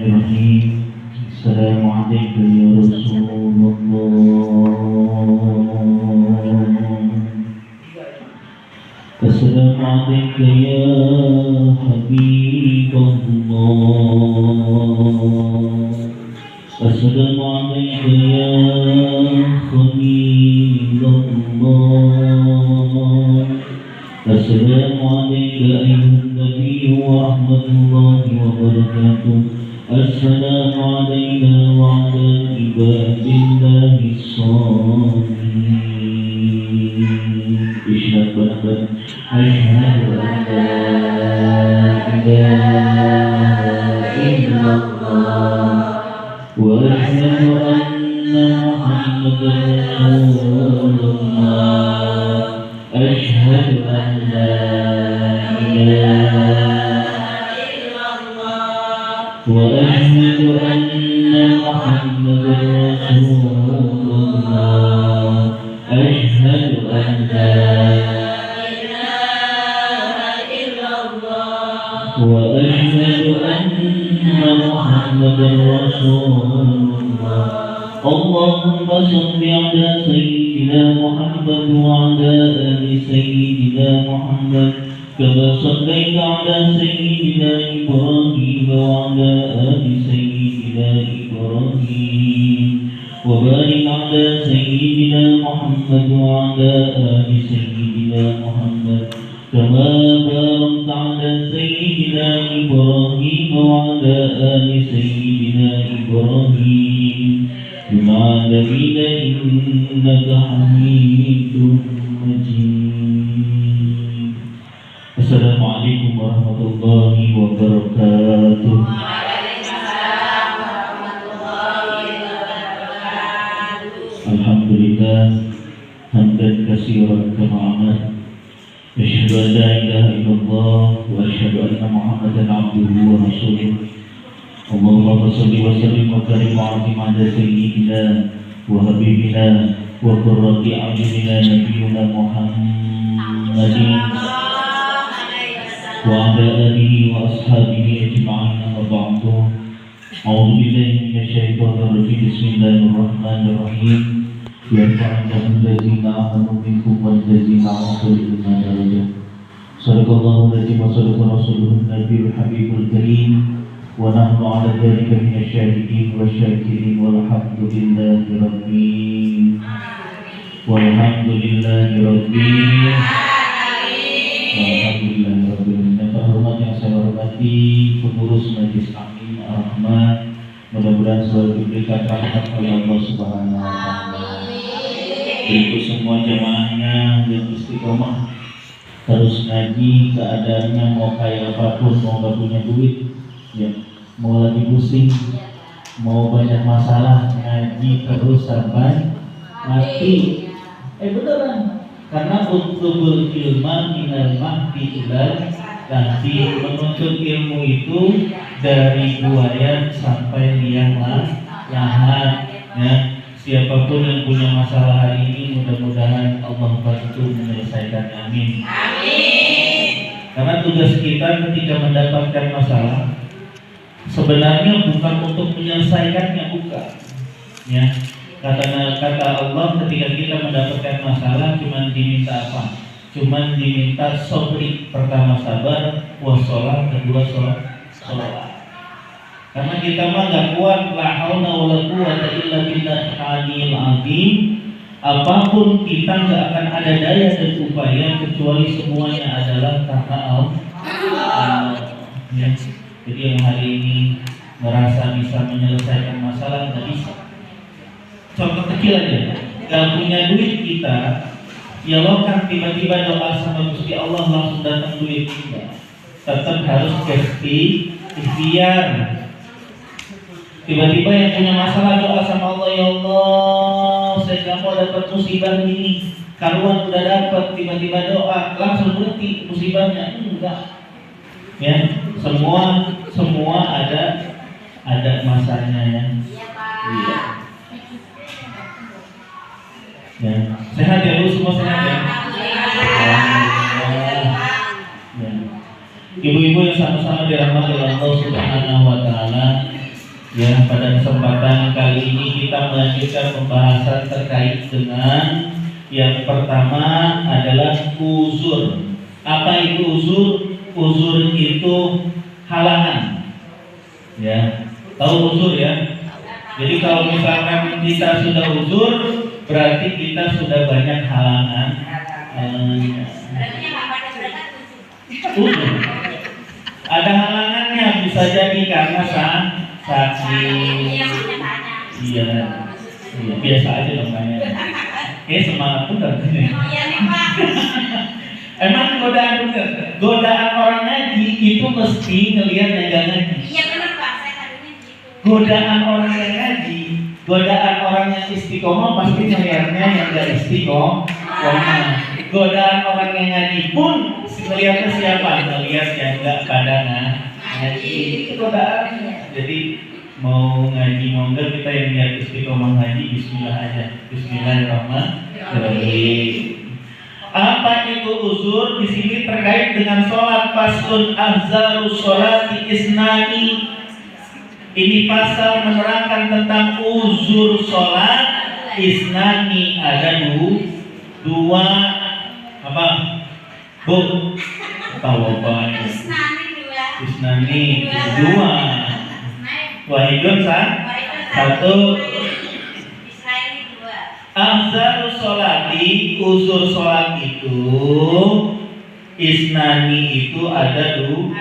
Bismillahirrahmanirrahim. Assalamualaikum ya Rasulullah. Assalamualaikum ya Habibullah. Assalamualaikum ya Khalilullah. Assalamualaikum ayuhan Nabi wa rahmatullahi wa barakatuh. Assalamualaikum wa ala ibadillahi sholihin. Asyhadu an la ilaha illallah wa asyhadu anna Muhammadan Rasulullah. Asyhadu an la ilaha illallah wa asyhadu anna Muhammadan Rasulullah. Asyhadu an la ilaha illallah wa asyhadu anna Muhammadan Rasulullah. Allahumma shalli ala sayyidina Muhammad wa ala ali sayyidina Muhammad kama shallaita ala sayyidina Ibrahim wa ala ali sayyidina Ibrahim wa barik ala sayyidina Muhammad wa ala ali sayyidina Muhammad kama barakta ala sayyidina Ibrahim wa ala ali sayyidina Ibrahim fil alamin innaka Hamidum Majid. Assalamualaikum warahmatullahi wabarakatuh. Waalaikumsalam warahmatullahi wabarakatuh. Alhamdulillah hamdan katsiran kama amar. Asyhadu an la ilaha illallah wa asyhadu anna Muhammadan abduhu wa rasuluh. Allahumma shalli wa sallim wa karim wa azim ala sayyidina wa habibina wa qurrati a'yunina nabiyyina Muhammadin wa ala alihi wa ashabihi ajma'in, amma ba'du. A'udzu billahi minasy syaithanir rajim. Bismillahirrahmanirrahim. Yarfa'illahu allazina amanu minkum wal ladzina utul ilma darajat. Shadaqallahu al-azim wa sadaqa rasuluhun nabiyul habibul karim. Wa nahnu ala dzalika minasy syahidin wa syakirin walhamdulillahi rabbil walhamdulillahi rabbil alamin. Yang terhormat yang saya hormati pengurus Majelis Taklim Ar-Rahman, mudah-mudahan selalu diberikan rahmat oleh Allah Subhanahu wa taala. Untuk semua jamaahnya yang istiqomah terus ngaji, keadaannya mau kayak apapun, mau gak punya duit ya, mau lagi pusing, mau banyak masalah, ngaji terus sampai mati. Beneran, karena untuk ilmu minal mahdi ilal nanti menuntut ilmu itu dari buaya sampai liang lahat ya. Siapapun yang punya masalah hari ini, mudah-mudahan Allah bantu menyelesaikan. Amin. Amin. Karena tugas kita ketika mendapatkan masalah sebenarnya bukan untuk menyelesaikannya, bukan. Ya, kata Allah ketika kita mendapatkan masalah cuma diminta apa? Cuma diminta sabri. Pertama sabar, wassalam, kedua sholat. Karena kita mah gak kuat, la haula wala quwwata illa billahil aliyil azim. Apapun kita gak akan ada daya dan upaya kecuali semuanya adalah karena Allah. Ya. Jadi yang hari ini merasa bisa menyelesaikan masalah gak bisa. Contoh kecil aja, gak punya duit kita, ya lo kan tiba-tiba doa sama Gusti Allah langsung datang duit kita. Tetap harus ikhtiar. Tiba-tiba yang punya masalah doa sama Allah, ya Allah, saya gak mau dapat musibah ini. Karuan udah dapat, tiba-tiba doa langsung berhenti musibahnya. Enggak. Ya, semua ada masanya ya. Iya. Ya, sehat ya Bu, semua sehat ya. Ibu-ibu yang sama-sama dirahmati oleh Allah Subhanahu wa taala, Ya, pada kesempatan kali ini kita melanjutkan pembahasan terkait dengan yang pertama adalah uzur. Apa itu uzur? Uzur itu halangan. Ya, tahu uzur ya? Jadi kalau misalkan kita sudah uzur, berarti kita sudah banyak halangan. Uzur. Ada halangannya, bisa jadi karena sakit. Iya, biasa aja namanya. Semangat tuh katanya. Emang godaan orang ngaji itu mesti ngelihat yang gak ngaji. Iya benar Pak, saya tadinya gitu. Godaan orang yang ngaji, godaan orang yang istiqomah pasti ngelihatnya yang gak istiqomah. Godaan orang yang ngaji pun ngelihatnya siapa? Ngelihat yang gak pada ngaji. Itu godaan. Jadi mau ngaji mau enggak, kita yang niat istiqomah ngaji, bismillah aja. Bismillahirrahmanirrahim. Apa itu uzur? Di sini terkait dengan sholat. Faslun ahzarus sholati isnani. Ini pasal menerangkan tentang uzur sholat isnani. Ada dua apa? Bu, tahu apa ini? Isnani dua. Wahidun satu. Ahzarus sholati, uzur sholat itu isnani itu ada dua.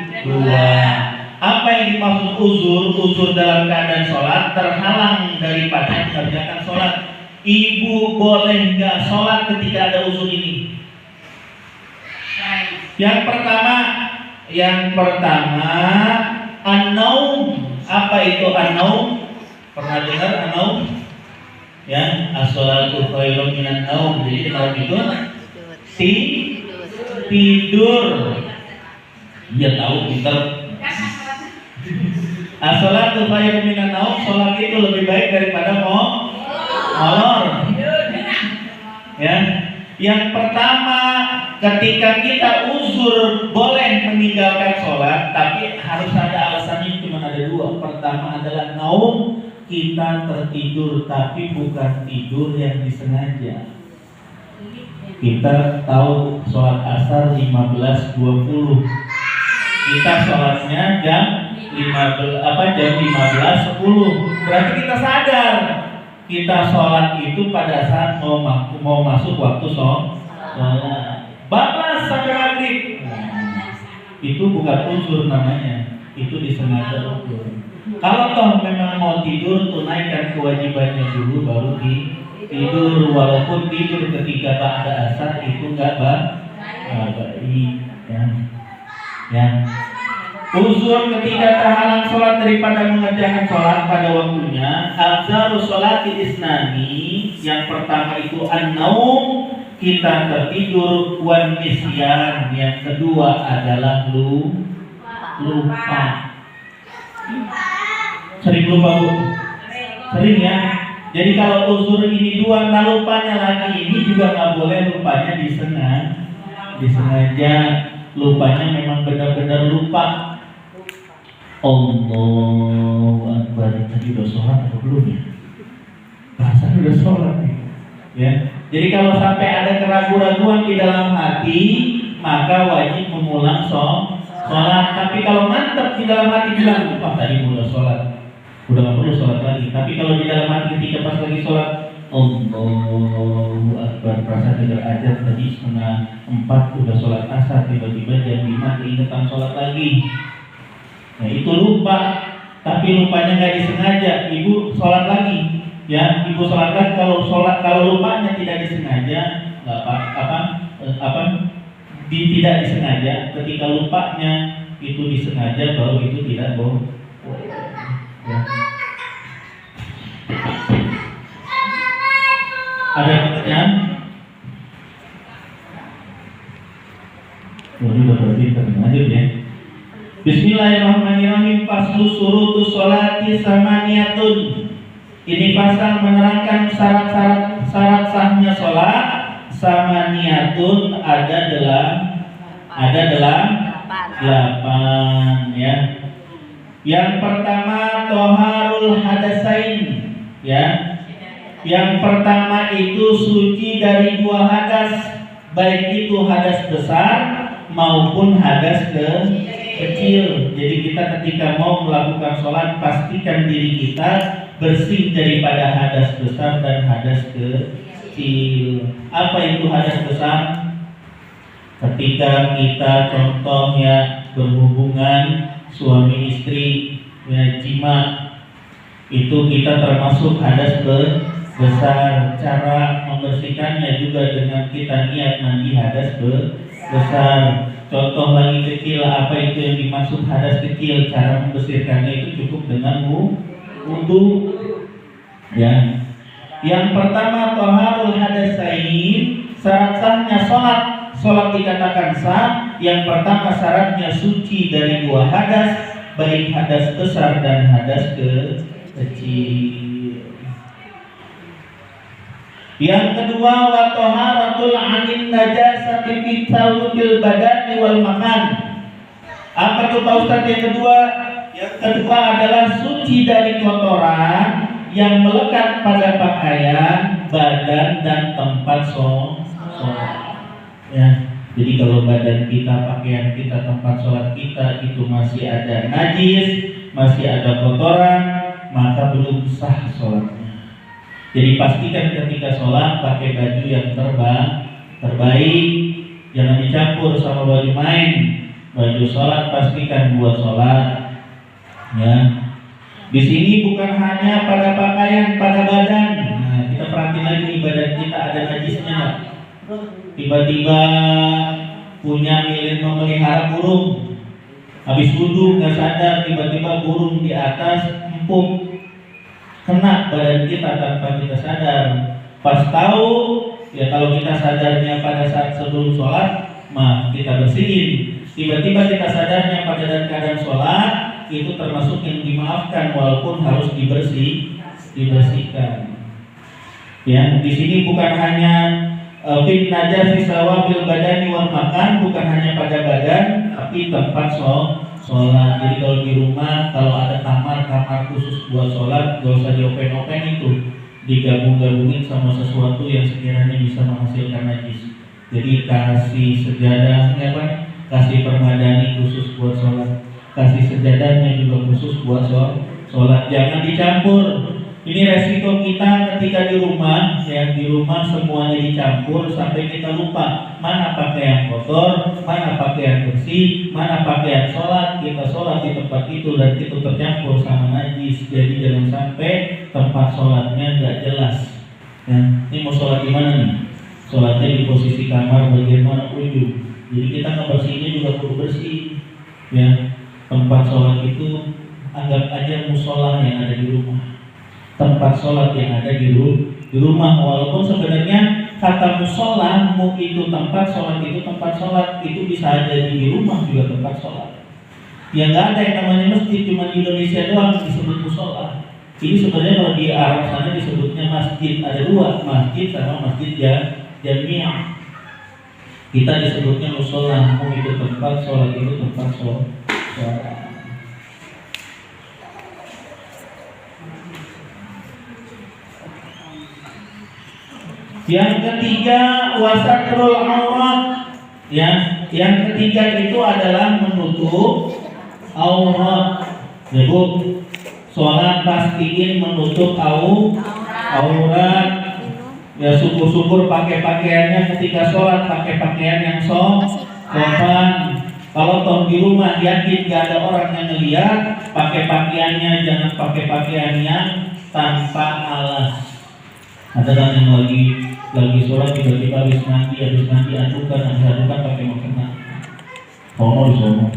Apa yang dimaksud uzur? Uzur dalam keadaan sholat, terhalang daripada mengerjakan sholat. Ibu boleh nggak sholat ketika ada uzur ini? Yang pertama an-naum. Apa itu an-naum? Pernah dengar an-naum? Ya, as-sholatu khairun minan naum. Jadi kalau itu tidur. Iya tahu, pintar. As-sholatu khairun minan naum, sholat itu lebih baik daripada molor. Ya. Yang pertama, ketika kita uzur boleh meninggalkan sholat, tapi harus ada alasannya. Cuma ada dua. Pertama adalah naum, kita tertidur, tapi bukan tidur yang disengaja. Kita tahu sholat asar 15.20. Kita sholatnya jam 15.10. Berarti kita sadar kita sholat itu pada saat mau masuk waktu sholat. Bablas sampai maghrib. Itu bukan uzur namanya. Itu disengaja uzur. Kalau toh memang mau tidur, tunaikan kewajibannya dulu baru tidur. Walaupun tidur ketika ba'da asar itu enggak baik. Ya. Uzur ketika terhalang sholat daripada mengerjakan sholat pada waktunya. Ahzarus sholati isnani. Yang pertama itu an-naum, kita tertidur, wan nisyan. Yang kedua adalah lupa. Sering lupa Bu? Sering ya. Jadi kalau uzur ini dua, nah lupanya lagi ini juga nggak boleh lupanya disengaja. Lupanya memang benar-benar lupa. Allahu Akbar. Tadi udah sholat atau belum ya? Rasanya udah sholat nih. Ya. Jadi kalau sampai ada keraguan-keraguan di dalam hati, maka wajib mengulang sholat. Tapi kalau mantap di dalam hati bilang, tadi udah sholat, udah nggak perlu sholat lagi. Tapi kalau di dalam hati ketika pas lagi sholat, Allahu Akbar, perasaan dengar azan tadi 3:30 udah sholat asar, tiba-tiba jam 5 keingetan sholat lagi. Nah itu lupa, tapi lupanya nggak disengaja. Ibu sholat lagi, ya ibu sholat lagi. Kalau lupanya tidak disengaja, tidak disengaja. Ketika lupanya itu disengaja, baru itu tidak boleh. Ya. Ada pertanyaan? Ini udah berarti terdengar ya. Bismillahirrahmanirrahim. Faslu surutus sholati samaniyatun. Ini pasal menerangkan syarat sahnya sholat. Samaniyatun ada 8 ya. Yang pertama toharul toharul hadasain, ya. Yang pertama itu suci dari dua hadas, baik itu hadas besar maupun hadas kecil. Jadi kita ketika mau melakukan sholat, pastikan diri kita bersih daripada hadas besar dan hadas kecil. Apa itu hadas besar? Ketika kita contohnya berhubungan suami istri, ya, jima, itu kita termasuk hadas besar. Cara membersihkannya juga dengan kita niat mandi hadas besar. Contoh lagi kecil, apa itu yang dimaksud hadas kecil? Cara membersihkannya itu cukup dengan wudu. Ya. Yang pertama toharul hadasain, syarat sahnya sholat. Sholat dikatakan sah. Yang pertama syaratnya suci dari dua hadas, baik hadas besar dan hadas kecil. Yang kedua wa taharatul 'anil najasati fi thawbil badani wal makan. Apa itu Pak Ustaz yang kedua? Yang kedua adalah suci dari kotoran yang melekat pada pakaian, badan dan tempat sholat. Ya, jadi kalau badan kita, pakaian kita, tempat sholat kita itu masih ada najis, masih ada kotoran, maka belum sah sholatnya. Jadi pastikan ketika sholat pakai baju yang terbaik, jangan dicampur sama baju main. Baju sholat pastikan buat sholat. Ya, di sini bukan hanya pada pakaian, pada badan. Nah, kita perhatiin lagi di badan kita ada najisnya. Tiba-tiba punya memelihara burung, habis wudhu nggak sadar, tiba-tiba burung di atas empuk kena badan kita tanpa kita sadar. Pas tahu, ya kalau kita sadarnya pada saat sebelum sholat, kita bersihin. Tiba-tiba kita sadarnya pada keadaan sholat, itu termasuk yang dimaafkan walaupun harus dibersihkan. Ya, di sini bukan hanya fit najasi sawabil badani wal makan, bukan hanya pada badan tapi tempat sholat. Jadi kalau di rumah, kalau ada kamar khusus buat sholat, gak usah diopen-open, itu digabung-gabungin sama sesuatu yang sekiranya bisa menghasilkan najis. Jadi kasih sejadahnya, kasih permadani khusus buat sholat, kasih sejadahnya juga khusus buat sholat. Jangan dicampur. Ini resiko kita ketika di rumah, ya, di rumah semuanya dicampur sampai kita lupa mana pakaian kotor, mana pakaian bersih, mana pakaian sholat. Kita sholat di tempat itu dan itu tercampur sama najis. Jadi jangan sampai tempat sholatnya nggak jelas. Ya, ini mau sholat di mana nih? Sholatnya di posisi kamar bagian mana ujung. Jadi kita ngebersihinnya juga perlu bersih. Ya, tempat sholat itu anggap aja musola yang ada di rumah. Tempat sholat yang ada di rumah, walaupun sebenarnya kata musola, itu tempat sholat, itu tempat sholat, itu bisa ada di rumah juga tempat sholat. Ya nggak ada yang namanya masjid, cuma di Indonesia doang disebut musola. Ini sebenarnya kalau di Arab sana disebutnya masjid. Ada dua, masjid sama masjid jamiah. Kita disebutnya musola, itu tempat sholat, itu tempat sholat. Yang ketiga wasatrul aurat. Ya, yang ketiga itu adalah menutup aurat. Ya Bu, sholat pastiin menutup aurat. Ya, syukur-syukur pakai pakaiannya ketika sholat pakai pakaian yang sopan. Kalau toh di rumah yakin gak ada orang yang ngeliat, pakai pakaiannya jangan pakai pakaian yang tanpa alas. Ada kan yang lagi sholat tiba-tiba habis mandi adukan pakai mukena. Homo disono.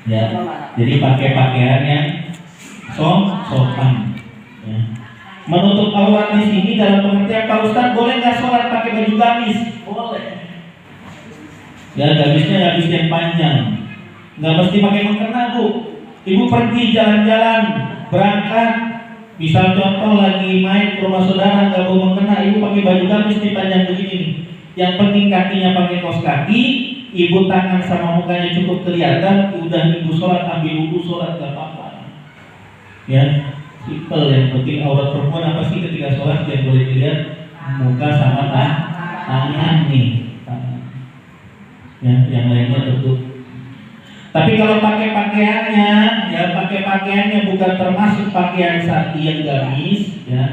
Ya, jadi pakai pakaian yang sopan. Ya. Menutup aurat di sini dalam pengertian Pak Ustaz, boleh nggak sholat pakai baju gamis? Boleh. Ya, gamisnya gamis yang panjang. Nggak mesti pakai mukena Bu. Ibu pergi jalan-jalan, berangkat. Misal contoh lagi main ke rumah saudara nggak mau mukena, ibu pakai baju gamis nih panjang begini nih. Yang penting kakinya pakai kaos kaki, ibu tangan sama mukanya cukup kelihatan, udah ibu sholat ambil wudhu sholat gak apa-apa. Ya, simple. Yang penting aurat perempuan apa sih ketika sholat yang boleh dilihat? Muka sama tangan nih. Ya, yang lainnya tentu. Tapi kalau pakai pakaiannya, ya pakai pakaiannya bukan termasuk pakaian yang gamis, ya.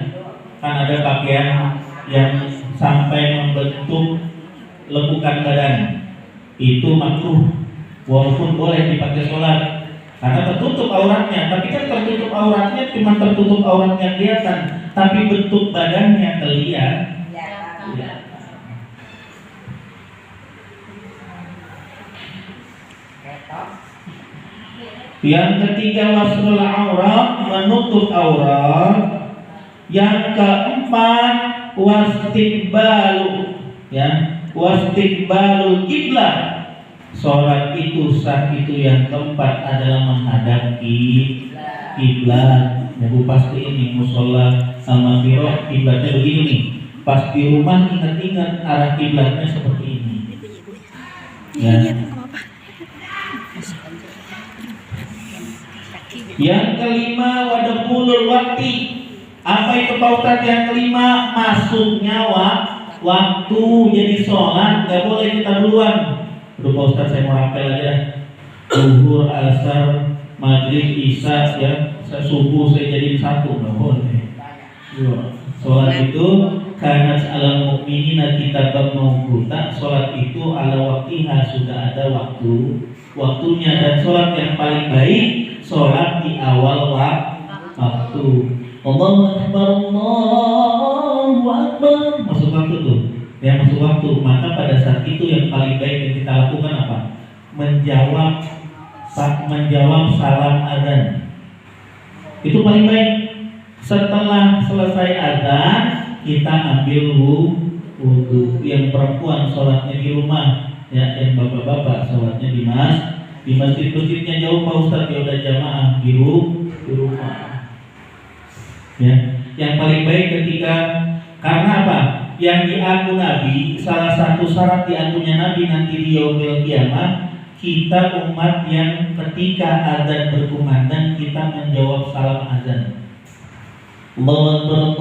Kan ada pakaian yang sampai membentuk lekukan badan, itu makruh, walaupun boleh dipakai sholat, karena tertutup auratnya. Tapi kan tertutup auratnya cuma tertutup auratnya kelihatan, tapi bentuk badannya kelihatan. Yang ketiga wasrul aurat, menutup aurat. Yang keempat wastiqbalu, ya, wastiqbalul kiblat. Sholat itu sah itu yang keempat adalah menghadap kiblat. Ya Bu, pasti ini musola sama firah kiblatnya begini nih. Pas di rumah ingat-ingat arah kiblatnya seperti ini. Ya. Yang kelima wadahulul wakti. Apa itu Pak Ustadz? Yang kelima masuknya waktu. Jadi sholat nggak boleh kita duluan. Udah Pak Ustadz, saya mau rapel aja. Zuhur, asar, maghrib, isya, ya, subuh saya jadiin satu, nggak boleh. Sholat itu karena alam mukminina kitaban mawquta. Sholat itu ala waktiha, sudah ada waktunya. Dan sholat yang paling baik sholat di awal waktu. Allahu Akbar, Allahu Akbar. Masuk waktu tuh, ya masuk waktu. Maka pada saat itu yang paling baik yang kita lakukan apa? Menjawab salam azan. Itu paling baik. Setelah selesai azan kita ambil wudhu. Yang perempuan sholatnya di rumah, ya, yang bapak-bapak sholatnya di masjid-masjidnya jauh Pak Ustadz, ya udah jamaah di rumah. Ya, yang paling baik ketika, karena apa? Yang di akun Nabi, salah satu syarat di akunnya Nabi nanti di yaumil kiamah, kita umat yang ketika azan berkumandang kita menjawab salam azan. Allahu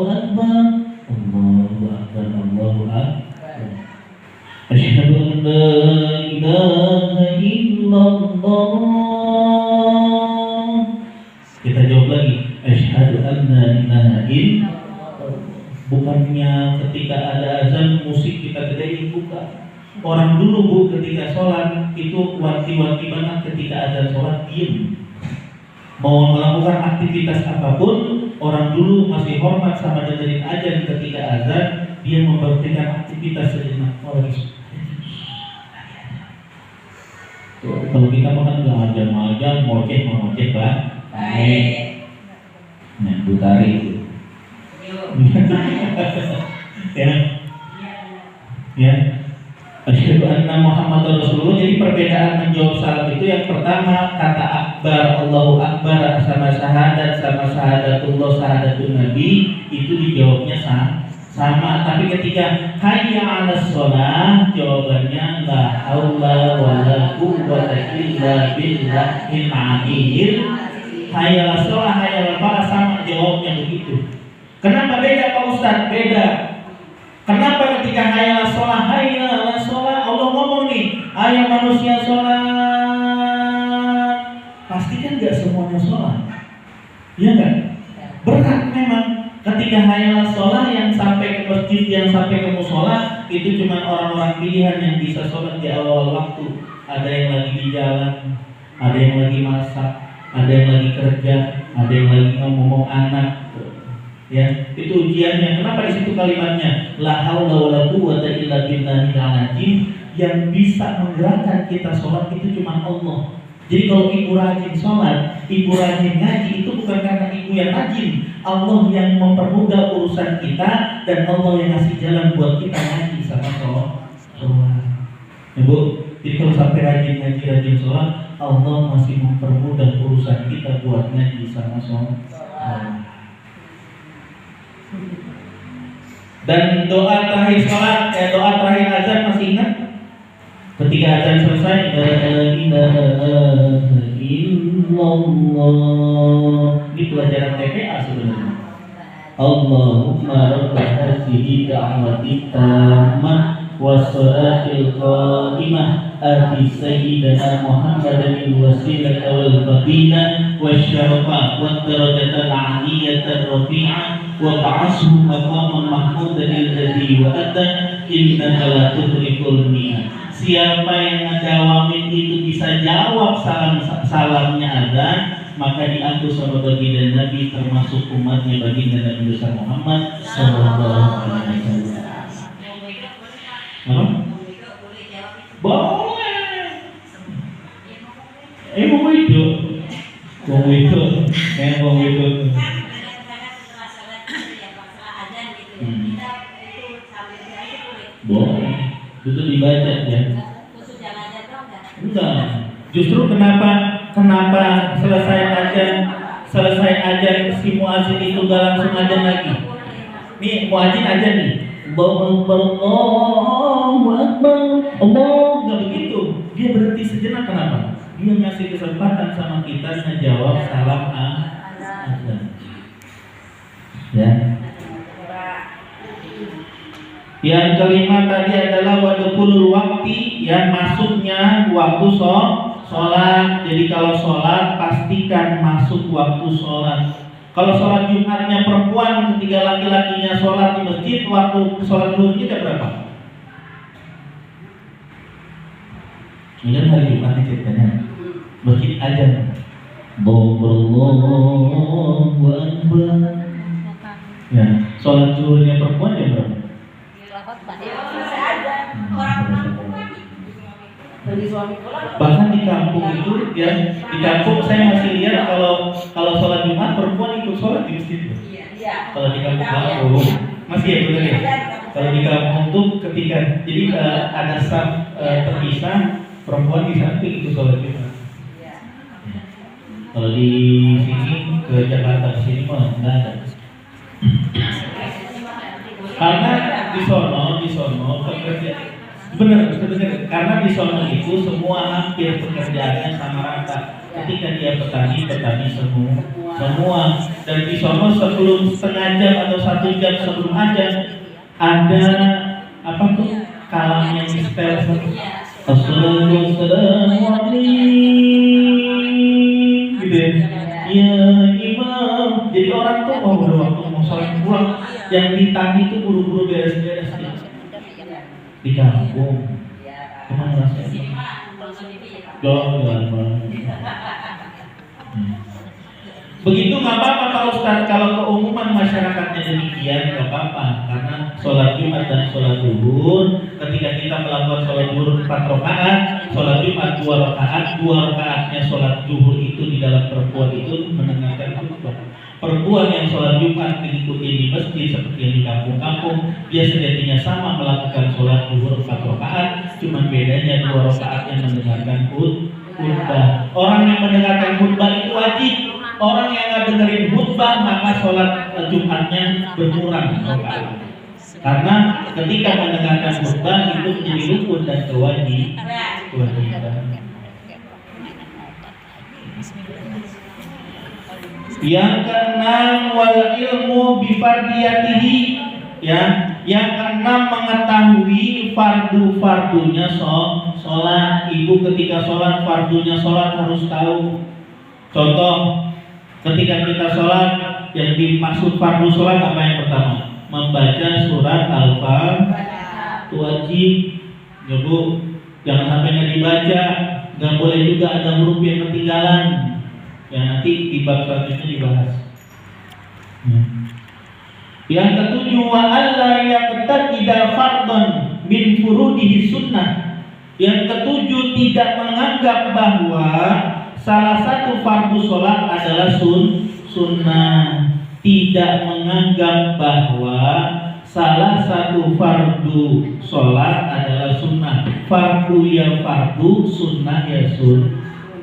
Akbar, Allahu Akbar, Allahu Akbar, Allahu Akbar. Asyhadu an la ilaha illallah. Kita jawab lagi, asyhadu an la ilaha illallah. Bukannya ketika ada azan musik kita gedein, bukan. Orang dulu Bu ketika sholat itu wanti-wanti banget, ketika azan sholat diem. Mau melakukan aktivitas apapun, orang dulu masih hormat sama dengerin azan. Ketika azan dia memberhentikan aktivitas sejenak. Kalau kita makan nggak azan ngoceh Pak. Nah, Butari itu. Ya. Asyhadu anna Muhammadar Rasulullah. Jadi perbedaan menjawab salam itu yang pertama kata akbar, Allahu Akbar sama syahadatullah, syahadatun Nabi itu dijawabnya sama. Tapi ketika hayya 'alas shalah jawabannya la haula wala quwwata illa billahil aliyyil. Hayya 'alas shalah, hayya 'alal falah, sama jawabnya begitu. Kenapa beda Pak Ustadz? Beda. Kenapa ketika hayya 'alas shalah, Allah ngomong nih, ayo manusia sholat. Pasti kan gak semuanya sholat, iya gak? Berat memang. Ketika hayya 'alas shalah yang sampai ke masjid, yang sampai ke musola, itu cuma orang-orang pilihan yang bisa sholat di awal waktu. Ada yang lagi di jalan, ada yang lagi masak, ada yang lagi kerja, ada yang lagi ngomong anak. Ya, itu ujiannya. Kenapa di situ kalimatnya la haula wala quwwata illa billahil azim? Yang bisa menggerakkan kita sholat itu cuma Allah. Jadi kalau ibu rajin sholat, ibu rajin ngaji, itu bukan karena ibu yang rajin. Allah yang mempermudah urusan kita, dan Allah yang ngasih jalan buat kita ngaji sama sholat. Ibu, jadi kalau sampai rajin ngaji, rajin sholat, Allah masih mempermudah urusan kita buat ngaji sama sholat. Dan doa terakhir sholat, doa terakhir azan masih ingat? Ketika azan selesai, la ilaha illallah illallah. Ini pelajaran TPA sebenarnya. Allahumma rabb hadhihi da'wati tammah wassalatil qa'imah ati sayyidina Muhammadin wasilata wal fadilah wasyarafa wat darajatal 'aliyatar rafi'ah wa ba'ashu maqaman mahmudan alladhi wa'ada innaka la tudrikul mi'ad. Siapa yang ngejawamin itu bisa jawab salamnya azan, maka diaku sama baginda Nabi termasuk umatnya baginda Nabi besar Muhammad sallallahu alaihi wasallam. Boleh. Mau itu. Boleh. Itu dibaca ya. Enggak. Justru kenapa selesai ajan si muazin itu gak langsung ajan lagi. Nih muazin ajan nih. Allahu Akbar. Allah enggak begitu. Dia berhenti sejenak. Kenapa? Dia ngasih kesempatan sama kita ngejawab salam azan. Ya. Yang kelima tadi adalah wadkhulul waqti, yang masuknya waktu sholat. Jadi kalau sholat pastikan masuk waktu sholat. Kalau sholat Jumatnya perempuan, ketika laki-lakinya sholat di masjid, waktu sholat zuhurnya jam berapa? Ini kan hari Jumat nih ceritanya. Masjid ajan. Allahu Akbar. Ya, sholat zuhurnya perempuan jam berapa? Bahkan di kampung itu ya, di kampung saya masih lihat kalau sholat Jumat perempuan ikut sholat di masjid. Kalau di kampung masih ya benar ya. Kalau di kampung tuh ketika jadi ada saf terpisah, perempuan di samping ikut sholat Jumat. Kalau di sini ke Jakarta sini mah nggak ada. Karena di sono pekerja benar karena di sono itu semua hampir pekerjaannya sama rata. Ketika dia petani semua dan di sono sebelum setengah jam atau 1 jam sebelum azan ada apa tuh kalam yang di setel assalamualaikum gitu ya. Ya imam. Jadi orang tuh udah waktu mau sholat pulang, yang ditani itu buru-buru beres-beres di kampung. Kemana rasanya? Jangan. Begitu nggak apa-apa kalau Ustaz, kalau keumuman masyarakatnya demikian nggak apa-apa, karena sholat Jumat dan sholat zuhur ketika kita melakukan sholat zuhur 4 rakaat, sholat Jumat 2 rakaat, 2 rakaatnya sholat zuhur itu di dalam perempuan itu mendengarkan khutbah. Perempuan yang sholat Jumat diikuti di masjid seperti yang di kampung-kampung, dia sejatinya sama melakukan sholat zuhur 4 rakaat, cuma bedanya 2 rakaat yang mendengarkan khutbah. Orang yang mendengarkan khutbah itu wajib. Orang yang nggak dengerin khutbah maka sholat Jumatnya berkurang rakaat. Karena ketika mendengarkan khutbah itu menjadi rukun dan kewajiban. Yang keenam wal ilmu bifardiyatihi, ya. Yang keenam mengetahui fardu-fardunya sholat. Ibu ketika sholat fardunya sholat harus tahu. Contoh, ketika kita sholat yang dimaksud fardu sholat apa yang pertama? Membaca surat Al-Fatihah wajib. Ya Bu, jangan sampai nggak dibaca. Nggak boleh juga ada huruf yang ketinggalan. Yang nanti di bab selanjutnya dibahas. Yang ketujuh wa alla yaqtaqida fardhan min furudihi sunnah. Yang ketujuh tidak menganggap bahwa salah satu fardu sholat adalah sunnah. Tidak menganggap bahwa salah satu fardu sholat adalah sunnah. Fardu ya fardu, sunnah ya sunnah.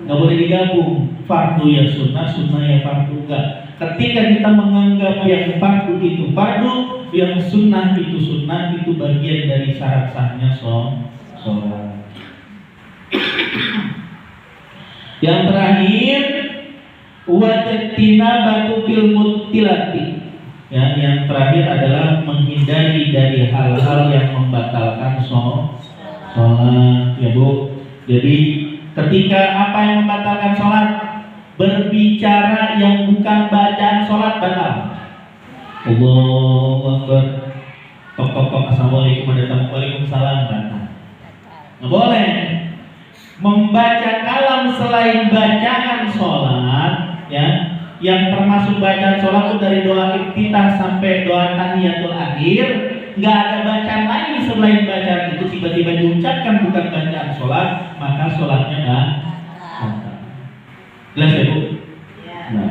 Nggak boleh digabung. Fardu ya sunnah, sunnah ya fardu. Enggak. Ketika kita menganggap yang fardu itu fardu, yang sunnah itu bagian dari syarat sahnya sholat. Yang terakhir Wajtinabatu fil mutilati. Ya, yang terakhir adalah menghindari dari hal-hal yang membatalkan sholat, ya Bu. Jadi ketika apa yang membatalkan sholat, berbicara yang bukan bacaan sholat batal. Allahu Akbar. Tok assalamualaikum waalaikumsalam batal. Nggak boleh. Membaca kalam selain bacaan sholat, ya, yang termasuk bacaan sholat itu dari doa iftitah sampai doa tahiyatul akhir, nggak ada bacaan lain selain bacaan itu tiba-tiba diucapkan bukan bacaan sholat, maka sholatnya nggak batal. Jelas ya Bu? Nah,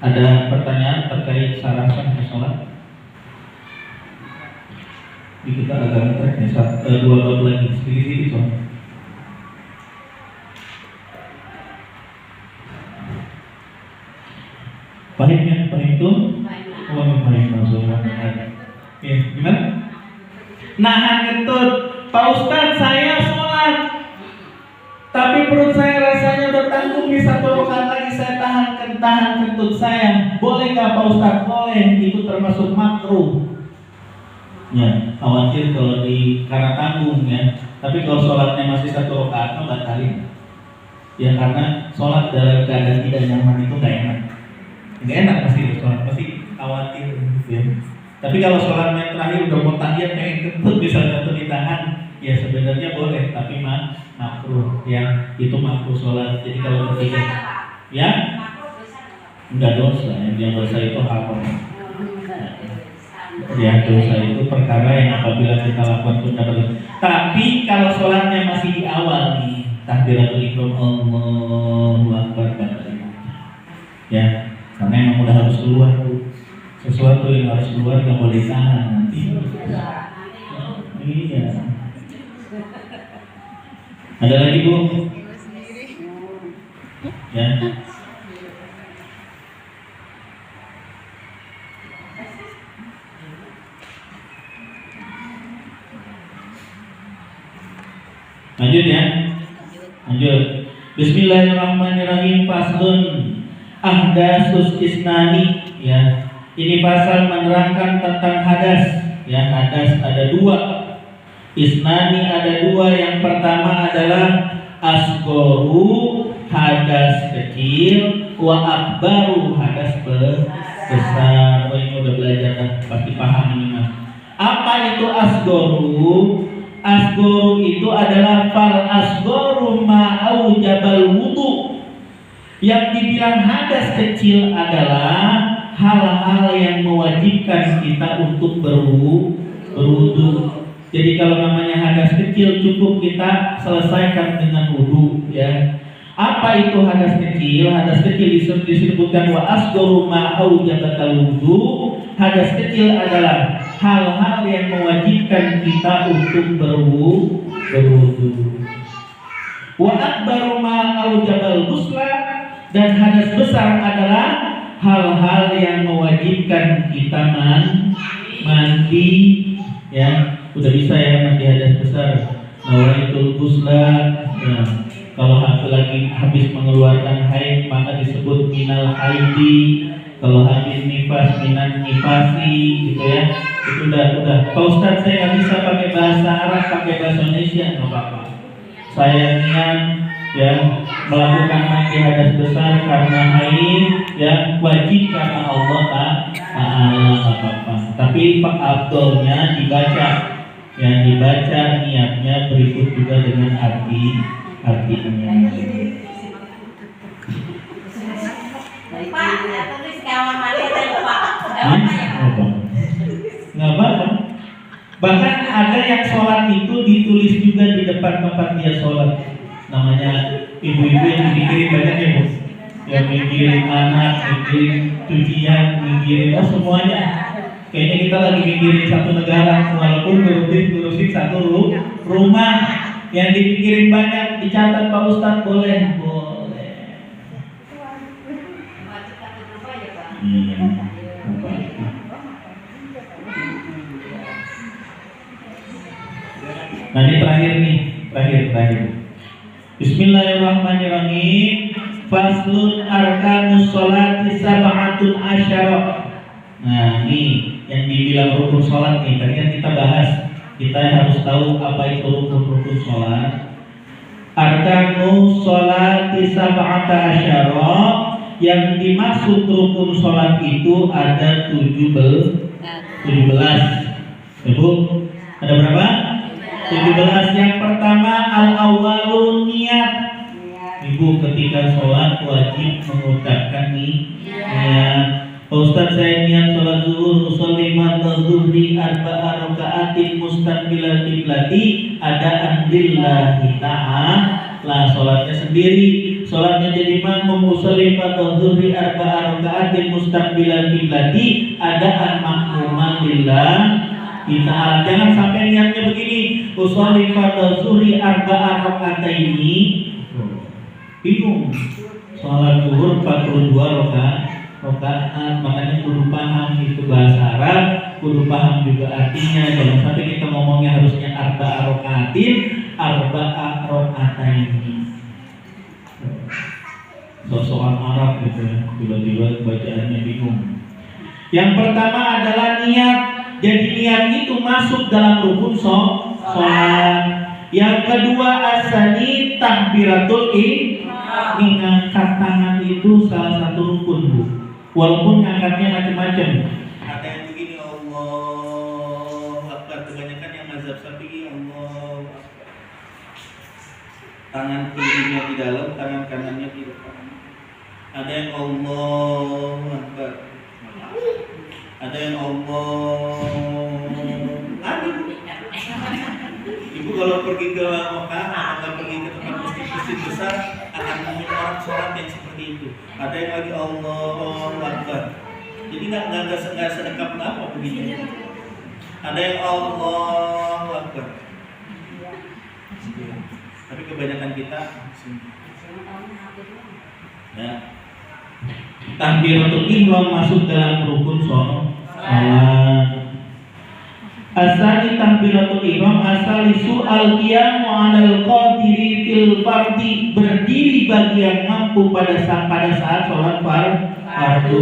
ada pertanyaan terkait syarat sah sholat? Ini kita agak ngetrek nih, dua bab lagi sedikit soalnya. Paham ya? Paham itu? Paham maksudnya. Ya, gimana? Nahan kentut. Pak Ustadz, saya sholat, tapi perut saya rasanya udah tanggung di satu rakaat lagi, saya tahan kentut saya. Boleh nggak Pak Ustadz? Boleh. Itu termasuk makruh. Ya, khawatir kalau karena tanggung ya. Tapi kalau sholatnya masih satu rakaat, batalin. Ya karena sholat dalam keadaan tidak nyaman itu nggak enak. Nggak enak pasti sholat, pasti khawatir ya. Tapi kalau sholatnya terakhir udah mau tahiyat pengen kentut bisa jatuh di tangan, ya sebenarnya boleh, tapi makruh ya, itu makruh sholat. Jadi kalau ketika ya enggak dosa, yang dosa itu haram. Ya dosa itu perkara yang apabila kita lakukan itu dapat. Tapi kalau sholatnya masih di awal nih, takbiratul ihram Allahu Akbar ya. Karena emang udah harus keluar tuh. Sesuatu yang harus keluar nggak boleh ditahan nanti. Iya. Ada lagi Bu? Ya. Lanjut ya. Lanjut. Bismillahirrahmanirrahim. Faslun ahdasus isnani, ya. Ini pasal menerangkan tentang hadas, ya. Hadas ada dua, isnani ada dua. Yang pertama adalah asgoru, hadas kecil, wa akbaru, hadas besar. Oh, ini udah belajar dah, pasti paham ini mas. Apa itu asgoru? Asgoru itu adalah fal asgoru ma'au jabal wudu. Yang dibilang hadas kecil adalah hal-hal yang mewajibkan kita untuk berwudu. Jadi kalau namanya hadas kecil cukup kita selesaikan dengan wudu ya. Apa itu hadas kecil? Hadas kecil disebutkan wa asgoru ma'au jabatal wudu. Hadas kecil adalah hal-hal yang mewajibkan kita untuk berwudu. Wa akbaru ma'au jabal ghusla. Dan hadas besar adalah hal-hal yang mewajibkan kita mandi ya. Udah bisa ya mandi hadas besar. Nawaitul ghusla ya. Kalau lagi habis mengeluarkan haid maka disebut minal haidi. Kalau habis nifas minan nifasi gitu ya. Itu udah. Pak Ustadz saya nggak bisa pakai bahasa Arab, pakai bahasa Indonesia nggak apa-apa. Saya niat ya melakukan mandi hadas besar karena haid ya, wajib karena Allah Ta'ala apa-apa. Tapi Pak Abdulnya dibaca niatnya berikut juga dengan artinya. Pak, tulis kawan mandi tadi Pak. Nggak apa-apa. Bahkan ada yang sholat itu ditulis juga di depan tempat dia sholat. Namanya ibu-ibu yang mikirin banyak ya Bu. Yang mikirin anak, mikirin cucian, mikirin semuanya. Kayaknya kita lagi mikirin satu negara, walaupun ngurusin satu rumah. Yang dipikirin banyak, dicatat Pak Ustadz boleh. Nah ini terakhir. Bismillahirrahmanirrahim. Faslun arkanus sholati sab'atun asyara. Nah, ini yang dibilang rukun sholat nih. Tadi kan kita bahas, kita harus tahu apa itu rukun-rukun sholat. Arkanus sholati sab'ata asyara. Yang dimaksud rukun sholat itu ada 17. Ibu, ada berapa? 17. Yang pertama al-awwalu niat. Ibu ketika sholat wajib mengucapkan niat. Ustaz, saya niat sholat zuhur, usolli ma'al zuhri arba'a raka'atin mustaqbilal qiblati, ada andillahi ta'ala, sholatnya sendiri. Sholatnya jadi makmum, usolli ma'al zuhri arba'a raka'atin mustaqbilal qiblati, ada an-makmuman lillahi ta'ala. Jangan sampai niatnya begini, usolli ma'al zuhri arba'a raka'ataini, bingung. Sholat zuhur 42 rakaat, makanya kudu paham itu bahasa Arab, kudu paham juga artinya. Jangan sampai kita ngomongnya harusnya arba'a raka'ataini. Soal Arab gitu ya, tiba-tiba bacaannya bingung. Yang pertama adalah niat. Jadi niat itu masuk dalam rukun sholat. Yang kedua asani takbiratul ihram. Mengangkat tangan itu salah satu rukun, Bu. Walaupun ngangkatnya macam-macam. Ada yang begini, Allahu Akbar. Kebanyakan yang mazhab Syafi'i, Allahu Akbar. Tangan kirinya di dalam, tangan kanannya di depan. Ada yang Allahu Akbar. Ada yang Ibu kalau pergi ke Mekah atau pergi ke tempat masjid besar akan menemukan orang sholat yang seperti itu. Ada yang lagi Allahu Akbar. Jadi nggak sedekap apa begitu. Ada yang Allahu Akbar. Tapi kebanyakan kita ya. Takbiratul ihram masuk dalam rukun sholat. Asali takbiratul ihram asali su'al qiyamu 'alal qadiri fil fardi, berdiri bagi yang mampu pada saat sholat fardu,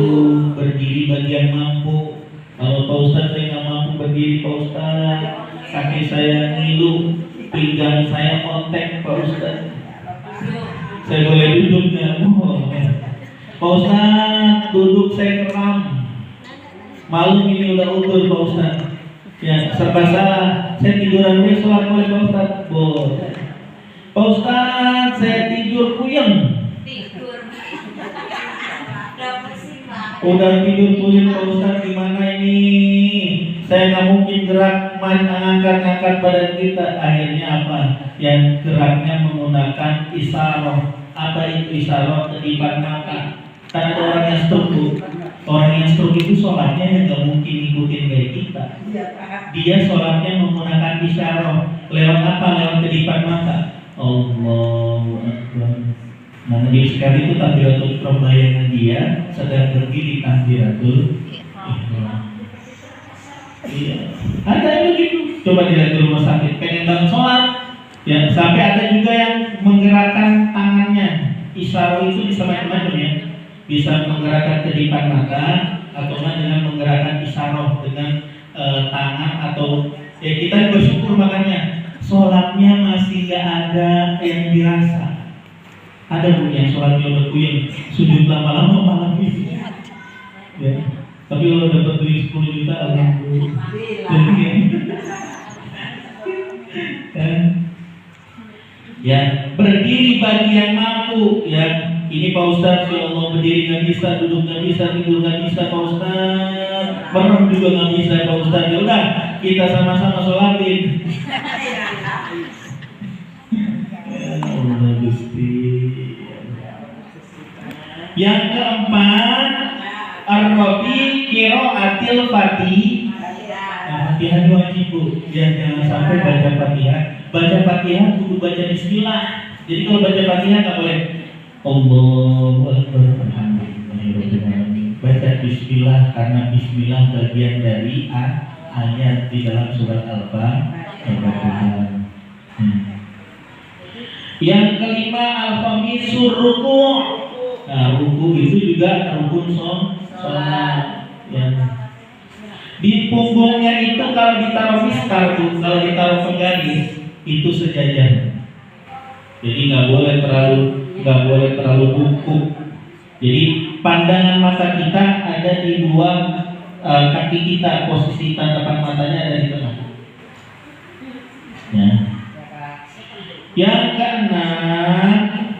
berdiri bagi yang mampu. Kalau Pak Ustaz saya nggak mampu berdiri, Pak Ustaz, kaki saya ngilu, pinggang saya kontek, Pak Ustaz, saya boleh duduk nggak? Pak Ustaz, duduk saya kram, malu ini udah ukur Pak Ustaz. Ya, serba salah. Saya tiduran dulu sholat boleh Pak Ustaz? Boleh. Pak Ustaz, saya tidur puyeng. Udah tidur puyeng Pak Ustaz, gimana ini? Saya nggak mungkin gerak mengangkat badan kita. Akhirnya apa? Yang geraknya menggunakan isyarah. Apa itu isyarah? Kedipan mata. Karena ada orang yang stroke. Orang yang stroke itu sholatnya yang nggak mungkin ikutin kayak kita. Dia sholatnya menggunakan isyarah. Lewat apa? Lewat kedipan mata. Allahu Akbar. Nah, jadi sekali itu takbiratul ihram, bayangan dia sedang berdiri takbiratul ihram. Iya. Ada yang begitu. Coba dilihat di rumah sakit, pengen banget sholat. Ya, sampai ada juga yang menggerakkan tangannya. Isyarah itu bisa macam-macam ya. Bisa menggerakkan kedipan mata atau dengan menggerakkan isyarah dengan tangan atau ya. Kita bersyukur makanya sholatnya masih nggak ada yang dirasa. Ada Bu yang sholatnya udah puyeng, sujud lama-lama malah gitu. Ya. Tapi kalau dapat duit 10 juta alhamdulillah. Ya, berdiri bagi yang mampu ya. Ini Pak Ustaz, ya Allah, berdiri nggak bisa, duduk nggak bisa, tidur nggak bisa Pak Ustaz, merem juga nggak bisa Pak Ustaz. Ya udah, kita sama-sama sholatin. Ya Allah Gusti. Yang keempat, ar-rabi qiraatil Fatih. Nah, Fatihah wajib Bu. Ya, jangan sampai baca Fatihah. Baca Fatihah kudu baca bismillah. Jadi kalau baca Fatihah nggak boleh Allahu Akbar, alhamdulillahirobbilalamin. Baca bismillah karena bismillah bagian dari ayat di dalam surat Al-Fatihah. Yang kelima al-khamisur ruku'. Nah, ruku itu juga rukun sholat. Ya. Di punggungnya itu kalau ditaruh miskar tuh, kalau ditaruh penggaris itu sejajar. Jadi nggak boleh terlalu bungkuk. Jadi pandangan mata kita ada di dua kaki kita, posisi tatapan matanya ada di tengah. Ya. Yang keenam,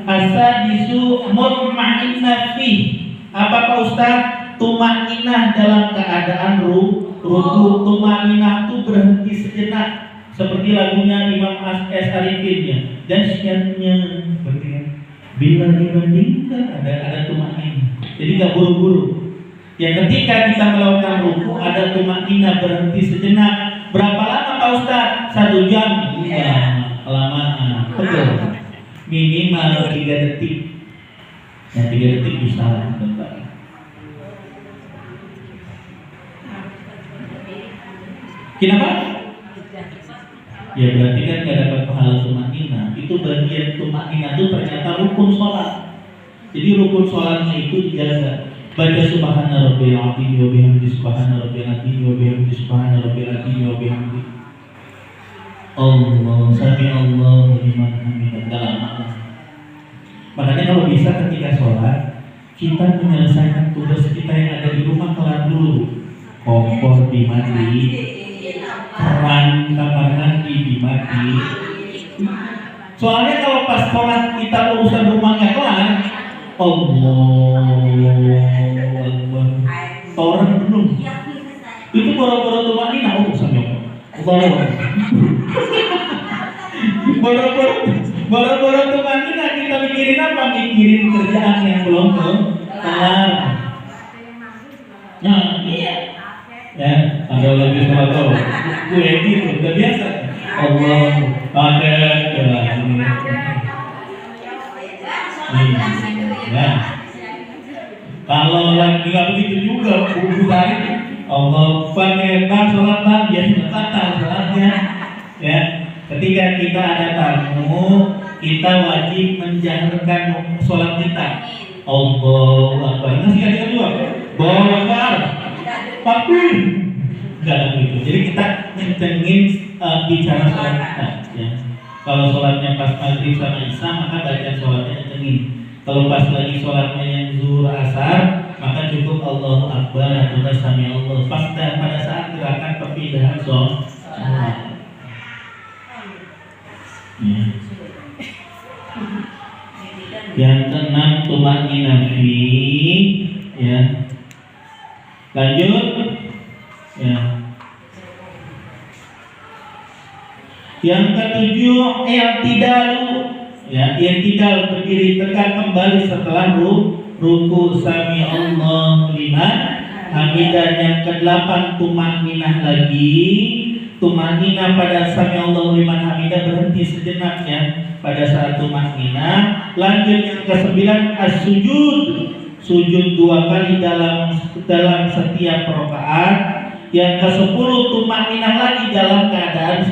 asadisu mutma'innah fi. Apa Pak Ustaz? Tumaninah dalam keadaan ruku. Tumaninah itu berhenti sejenak, seperti lagunya Imam As-Arifin ya. Dan syiatnya berarti kan bila dibandingkan ada tumaninah. Jadi nggak buru-buru. Ya ketika kita melakukan ruku ada tumaninah, berhenti sejenak. Berapa lama Pak Ustaz? 1 jam. Ya, kelamaan. Betul. Minimal 3 detik. Ya 3 detik bisa bentar. Kenapa? Ya berarti kan gak dapat pahala tumaninah. Itu bagian tumaninah itu ternyata rukun sholat. Jadi rukun sholatnya itu dijaga. Baca subhana rabbil azim wa bihamdi subhana rabbil azim wa bihamdi subhana rabbil azim wa bihamdi. Allah sami Allahu liman hamidah dalam makna. Makanya kalau bisa ketika sholat kita menyelesaikan tugas kita yang ada di rumah kelar dulu. Kompor dimati, keran kamar mandi dimati. Soalnya kalau pas sholat kita urusan rumahnya kelar, Allah orang belum. Itu boro-boro tumaninah urusan ya. Boro-boro tumaninah kita mikirin apa? Mikirin kerjaan yang belum kelar. Nah, iya. Ya, ada lebih tahu. Gue gitu, udah biasa. Allah ada ya. Kalau lagi nggak begitu juga, buku hari Allah pakai sholat biasa batal sholatnya. Ya, ketika kita ada tamu, kita wajib menjaharkan sholat kita. Allahu Akbar. Nasi kali kedua, Akbar. Takbir. Enggak begitu. Jadi kita mencengin bicara sholat kita. Ya. Kalau sholatnya pas maghrib sama isya maka baca sholatnya kencengin. Kalau pas lagi sholatnya yang zuhur asar maka cukup Allahu Akbar atau sami Allah. Pada saat gerakan perpindahan sholat. Ya. Yang keenam tumaninah fi. Ya. Lanjut. Ya. Yang ketujuh i'tidalu. Ya, i'tidal berdiri tegak kembali setelah ruku sami Allah liman hamidah. Yang ke-8 tumaninah lagi. Tumaninah pada sami Allah liman hamidah berhenti sejenak ya pada saat tumaninah. Lanjut yang ke-9 as-sujud. Sujud 2 kali dalam setiap rakaat. Yang ke-10 tumaninah lagi dalam keadaan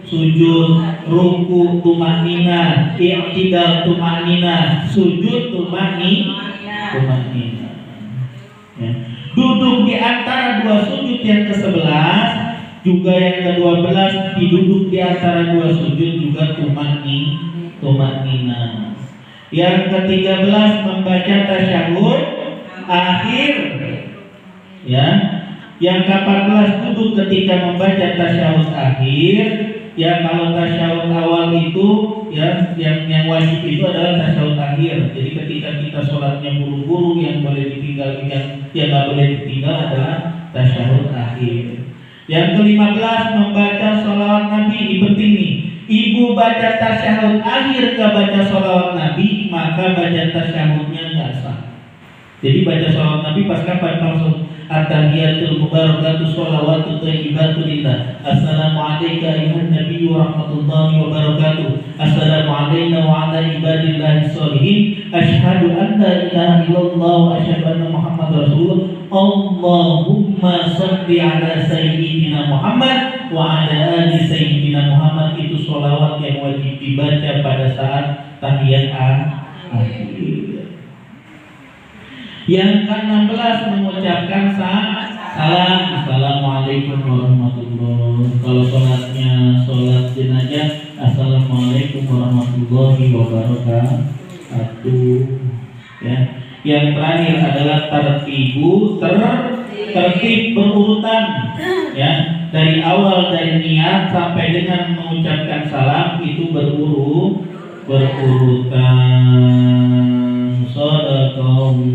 sujud, ruku tumaninah, i'tidal tumaninah, sujud tumaninah. Ya. Duduk di antara 2 sujud yang ke-11 juga yang ke-12 diduduk di antara 2 sujud juga tumaninah. Yang ke-13 membaca tasyahud akhir. Ya. Yang ke-14 duduk ketika membaca tasyahud akhir. Ya kalau tasyahud awal itu ya yang wajib itu adalah tasyahud akhir. Jadi ketika kita sholatnya buru-buru yang boleh ditinggal yang nggak boleh ditinggal adalah tasyahud akhir. Yang ke-15 membaca sholawat Nabi. Ini penting nih. Ibu baca tasyahud akhir gak baca sholawat Nabi maka baca tasyahudnya nggak sah. Jadi baca sholawat Nabi pas kapan? Langsung at-tahiyatul mubarakatuh sholawatu thayyibatu lillah. Assalamu alayka ayuhan nabiyyu wa rahmatullahi wa barakatuh. Assalamu alayna wa ala ibadillahi sholihin. Asyhadu an la ilaha illallah wa asyhadu anna Muhammadar Rasulullah. Allahumma shalli ala sayyidina Muhammad wa ala ali sayyidina Muhammad. Itu sholawat yang wajib dibaca pada saat tahiyat akhir. Yang ke-16 mengucapkan salam. Assalamualaikum warahmatullahi. Kalau sholatnya sholat jenazah, assalamualaikum warahmatullahi wabarakatuh. Ya. Yang terakhir adalah tertib berurutan. Ya, dari awal dari niat sampai dengan mengucapkan salam itu berurutan. Shadaqallah.